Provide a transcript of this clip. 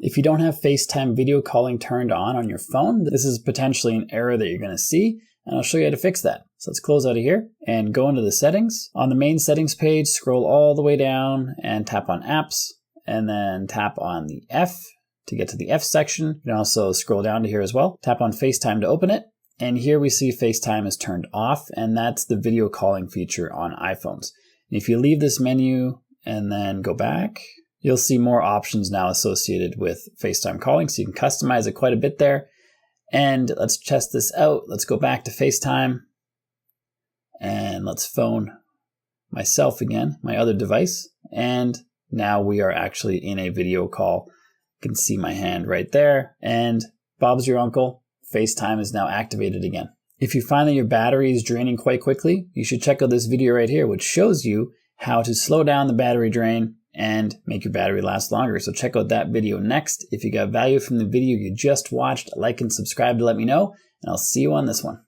If you don't have FaceTime video calling turned on your phone, this is potentially an error that you're going to see, and I'll show you how to fix that. So let's close out of here and go into the settings. On the main settings page, scroll all the way down and tap on apps, and then tap on the F to get to the F section. You can also scroll down to here as well. Tap on FaceTime to open it. And here we see FaceTime is turned off, and that's the video calling feature on iPhones. And if you leave this menu and then go back, you'll see more options now associated with FaceTime calling, so you can customize it quite a bit there. And let's test this out. Let's go back to FaceTime, and let's phone myself again, my other device. And now we are actually in a video call. You can see my hand right there, and Bob's your uncle. FaceTime is now activated again. If you find that your battery is draining quite quickly, you should check out this video right here, which shows you how to slow down the battery drain and make your battery last longer. So check out that video next. If you got value from the video you just watched, like and subscribe to let me know, and I'll see you on this one.